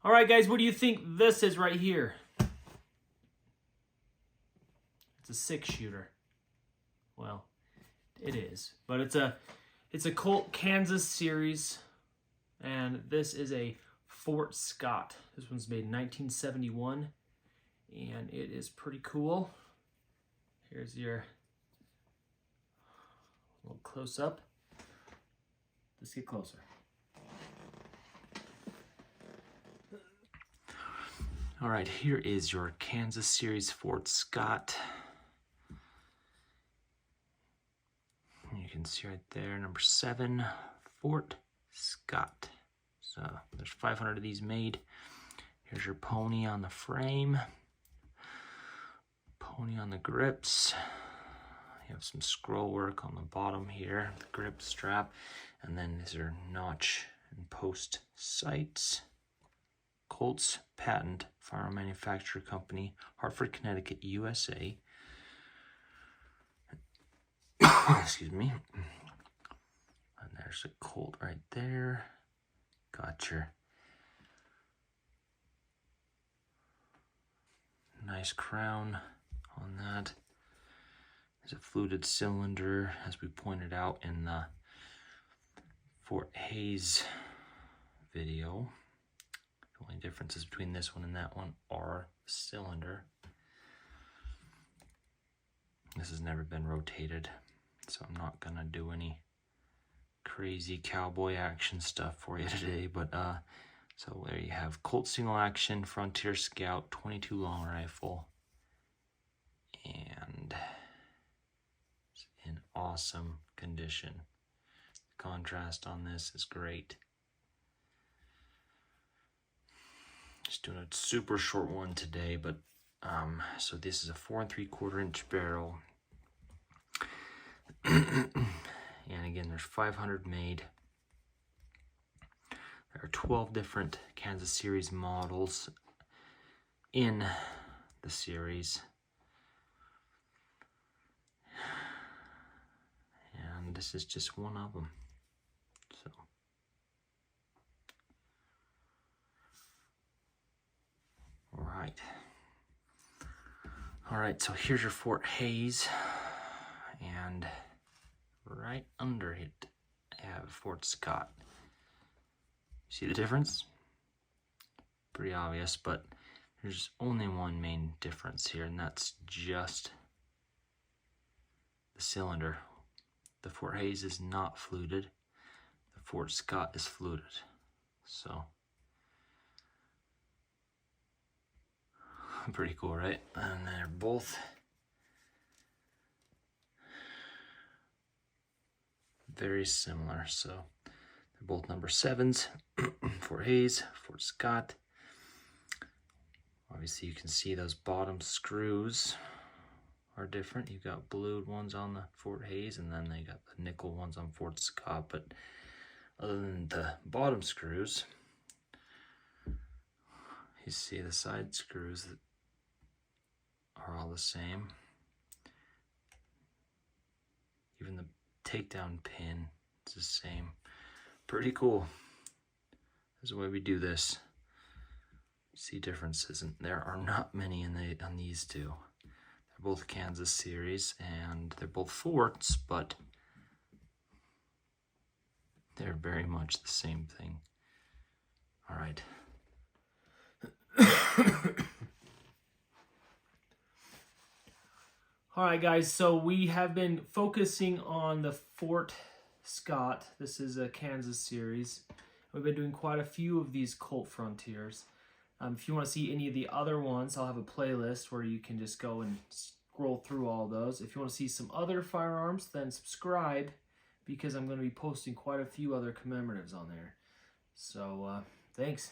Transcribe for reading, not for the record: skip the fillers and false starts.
All right, guys, what do you think this is right here? It's a 6-shooter. Well, it is, but it's a Colt Kansas series, and this is a Fort Scott. This one's made in 1971, and it is pretty cool. Here's your little close-up. Let's get closer. All right, here is your Kansas series Fort Scott. You can see right there, number 7, Fort Scott. So there's 500 of these made. Here's your pony on the frame, pony on the grips. You have some scroll work on the bottom here, the grip strap, and then these are notch and post sights. Colt's patent, firearm manufacturer company, Hartford, Connecticut, USA. Excuse me. And there's a Colt right there. Got your nice crown on that. There's a fluted cylinder, as we pointed out in the Fort Hayes video. The only differences between this one and that one are the cylinder. This has never been rotated, so I'm not gonna do any crazy cowboy action stuff for you today, but so there you have Colt single action Frontier Scout 22 long rifle, and it's in awesome condition. The contrast on this is great. Just doing a super short one today, but so this is a 4 3/4 inch barrel. And again, there's 500 made. There are 12 different Kansas series models in the series. And this is just one of them. So all right, so here's your Fort Hayes, and right under it, I have Fort Scott. See the difference? Pretty obvious, but there's only one main difference here, and that's just the cylinder. The Fort Hayes is not fluted. The Fort Scott is fluted. So pretty cool, right? And they're both very similar. So they're both number 7s. Fort Hayes, Fort Scott. Obviously you can see those bottom screws are different. You've got blued ones on the Fort Hayes, and then they got the nickel ones on Fort Scott. But other than the bottom screws, you see the side screws that are all the same. Even the takedown pin is the same. Pretty cool. This is the way we do this. See differences, and there are not many on these two. They're both Kansas series, and they're both Forts, but they're very much the same thing. All right. All right, guys, so we have been focusing on the Fort Scott. This is a Kansas series. We've been doing quite a few of these Colt Frontiers. If you want to see any of the other ones, I'll have a playlist where you can just go and scroll through all those. If you want to see some other firearms, then subscribe, because I'm going to be posting quite a few other commemoratives on there. So, thanks.